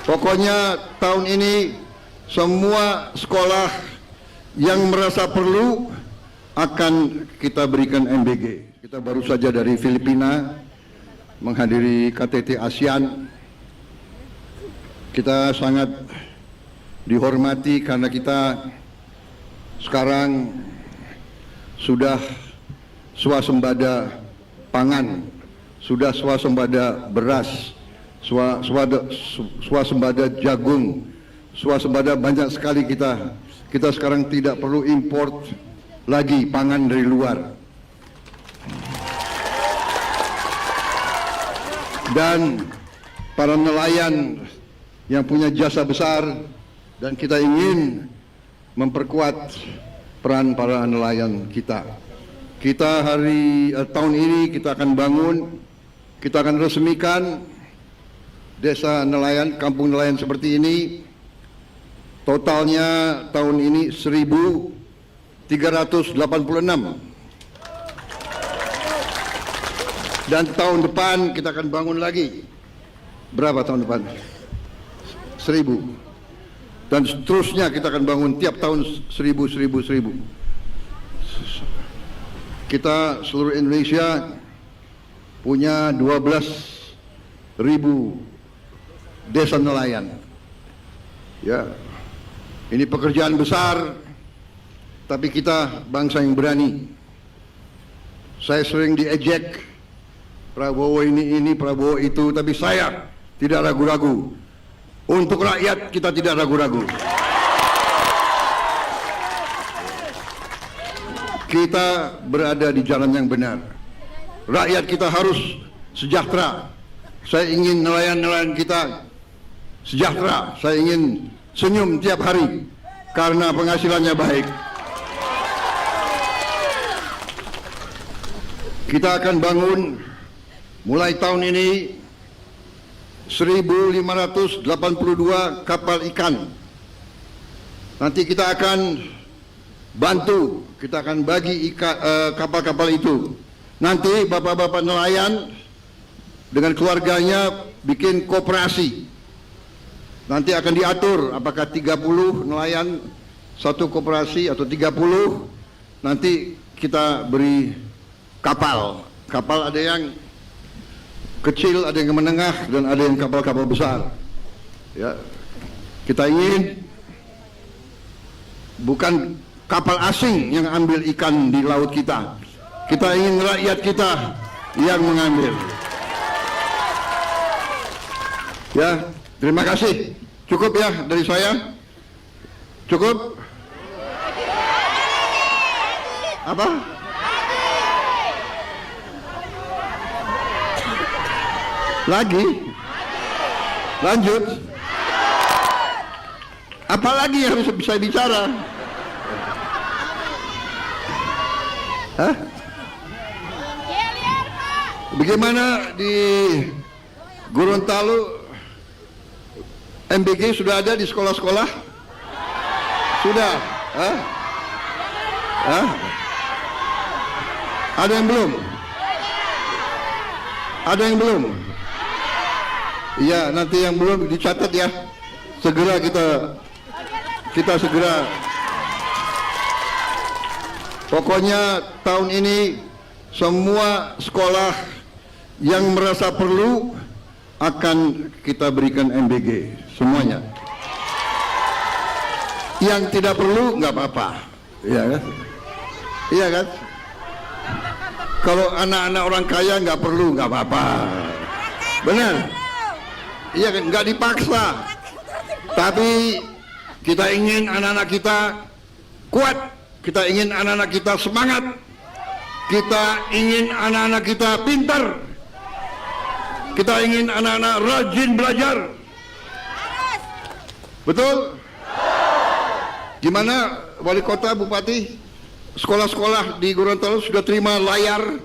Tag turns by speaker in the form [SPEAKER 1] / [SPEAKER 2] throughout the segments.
[SPEAKER 1] Pokoknya tahun ini semua sekolah yang merasa perlu akan kita berikan MBG. Kita baru saja dari Filipina menghadiri KTT ASEAN. Kita sangat dihormati karena kita sekarang sudah swasembada pangan, sudah swasembada beras, swasembada jagung, swasembada banyak sekali kita. Kita sekarang tidak perlu import lagi pangan dari luar. Dan para nelayan yang punya jasa besar, dan kita ingin memperkuat peran para nelayan kita. Kita tahun ini kita akan bangun, kita akan resmikan desa nelayan, kampung nelayan seperti ini. Totalnya tahun ini 1.386. Dan tahun depan kita akan bangun lagi. Berapa tahun depan? 1.000. Dan seterusnya kita akan bangun tiap tahun 1.000. Kita seluruh Indonesia punya 12.000 desa nelayan. Ya, ini pekerjaan besar, tapi kita bangsa yang berani. Saya sering diejek, Prabowo ini, Prabowo itu, tapi saya tidak ragu-ragu. Untuk rakyat kita tidak ragu-ragu. Kita berada di jalan yang benar. Rakyat kita harus sejahtera. Saya ingin nelayan-nelayan kita sejahtera. Saya ingin senyum tiap hari karena penghasilannya baik. Kita akan bangun mulai tahun ini 1.582 kapal ikan. Nanti kita akan bantu, kita akan bagi kapal-kapal itu. Nanti bapak-bapak nelayan dengan keluarganya bikin koperasi. Nanti akan diatur apakah 30 nelayan satu koperasi atau 30. Nanti kita beri kapal. Kapal ada yang kecil, ada yang menengah, dan ada yang kapal-kapal besar. Ya, kita ingin bukan kapal asing yang ambil ikan di laut kita. Kita ingin rakyat kita yang mengambil. Ya, terima kasih. Cukup ya dari saya? Cukup? Apa? Lagi? Lanjut? Apalagi yang harus bisa bicara? Hah? Bagaimana di Gorontalo MBG sudah ada di sekolah-sekolah? Sudah? Hah? Hah? Ada yang belum? Ada yang belum? Iya, nanti yang belum dicatat ya. Segera kita segera. Pokoknya tahun ini semua sekolah yang merasa perlu akan kita berikan MBG semuanya. Yang tidak perlu nggak apa-apa, iya kan? Iya kan? Kalau anak-anak orang kaya nggak perlu nggak apa-apa, benar? Iya kan? Nggak dipaksa. Tapi kita ingin anak-anak kita kuat, kita ingin anak-anak kita semangat, kita ingin anak-anak kita pintar, kita ingin anak-anak rajin belajar. Betul? Gimana wali kota, bupati, sekolah-sekolah di Gorontalo sudah terima layar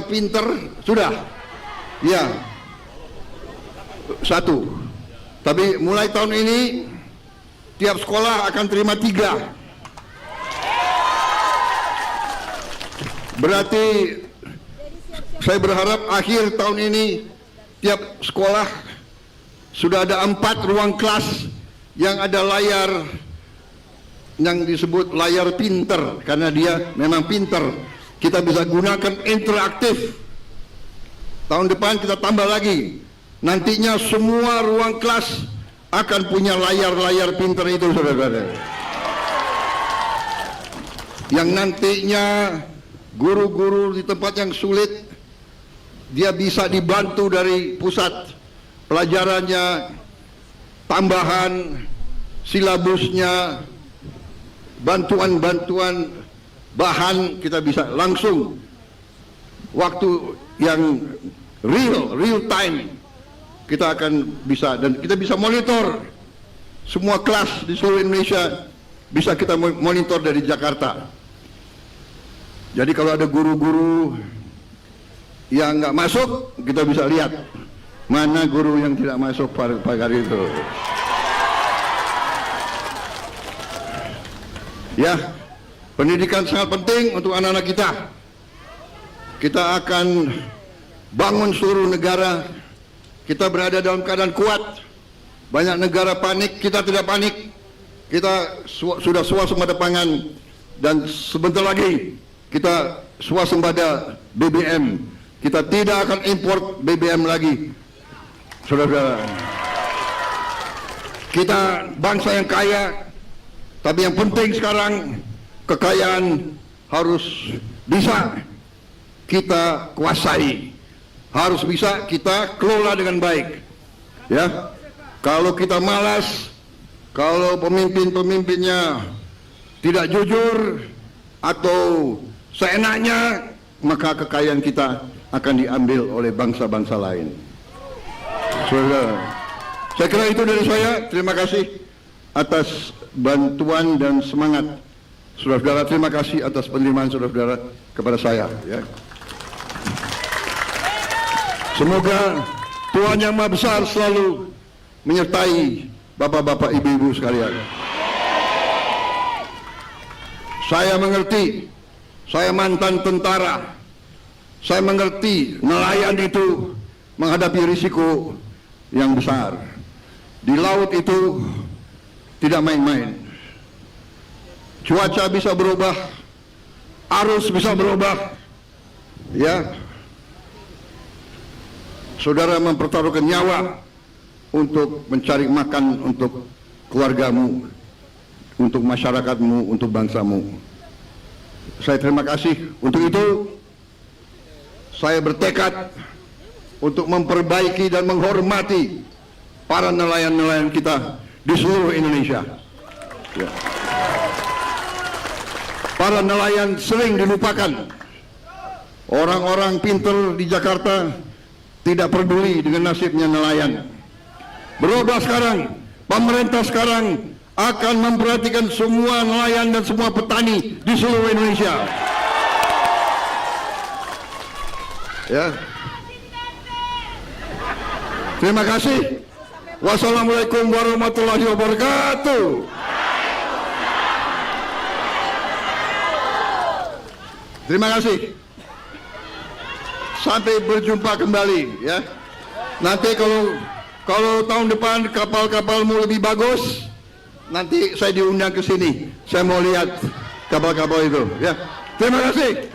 [SPEAKER 1] pintar? Sudah? Ya. Satu. Tapi mulai tahun ini tiap sekolah akan terima 3. Berarti saya berharap akhir tahun ini tiap sekolah sudah ada 4 ruang kelas yang ada layar yang disebut layar pinter, karena dia memang pinter. Kita bisa gunakan interaktif. Tahun depan kita tambah lagi. Nantinya semua ruang kelas akan punya layar-layar pinter itu, saudara-saudara. Yang nantinya guru-guru di tempat yang sulit, dia bisa dibantu dari pusat. Pelajarannya, tambahan, silabusnya, bantuan-bantuan bahan kita bisa langsung waktu yang real time kita akan bisa, dan kita bisa monitor semua kelas di seluruh Indonesia, bisa kita monitor dari Jakarta. Jadi kalau ada guru-guru yang nggak masuk, kita bisa lihat mana guru yang tidak masuk pada hari itu. Ya, pendidikan sangat penting untuk anak-anak kita. Kita akan bangun seluruh negara. Kita berada dalam keadaan kuat. Banyak negara panik, kita tidak panik. Kita sudah swasembada pangan, dan sebentar lagi kita swasembada BBM. Kita tidak akan impor BBM lagi, saudara-saudara. Kita bangsa yang kaya, tapi yang penting sekarang kekayaan harus bisa kita kuasai, harus bisa kita kelola dengan baik. Ya, kalau kita malas, kalau pemimpin-pemimpinnya tidak jujur atau seenaknya, maka kekayaan kita akan diambil oleh bangsa-bangsa lain. Saudara, saya kira itu dari saya. Terima kasih atas bantuan dan semangat saudara-saudara. Terima kasih atas penerimaan saudara-saudara kepada saya. Ya. Semoga Tuhan Yang Maha Besar selalu menyertai bapak-bapak, ibu-ibu sekalian. Saya mengerti, saya mantan tentara, saya mengerti nelayan itu menghadapi risiko yang besar. Di laut itu tidak main-main. Cuaca bisa berubah, arus bisa berubah. Ya, saudara mempertaruhkan nyawa untuk mencari makan untuk keluargamu, untuk masyarakatmu, untuk bangsamu. Saya terima kasih. Untuk itu saya bertekad untuk memperbaiki dan menghormati para nelayan-nelayan kita di seluruh Indonesia. Ya. Para nelayan sering dilupakan. Orang-orang pintar di Jakarta tidak peduli dengan nasibnya nelayan. Berubah sekarang, pemerintah sekarang akan memperhatikan semua nelayan dan semua petani di seluruh Indonesia. Ya. Terima kasih. Wassalamualaikum warahmatullahi wabarakatuh. Terima kasih. Sampai berjumpa kembali, ya. Nanti kalau tahun depan kapal-kapalmu lebih bagus, nanti saya diundang ke sini. Saya mau lihat kapal-kapal itu, ya. Terima kasih.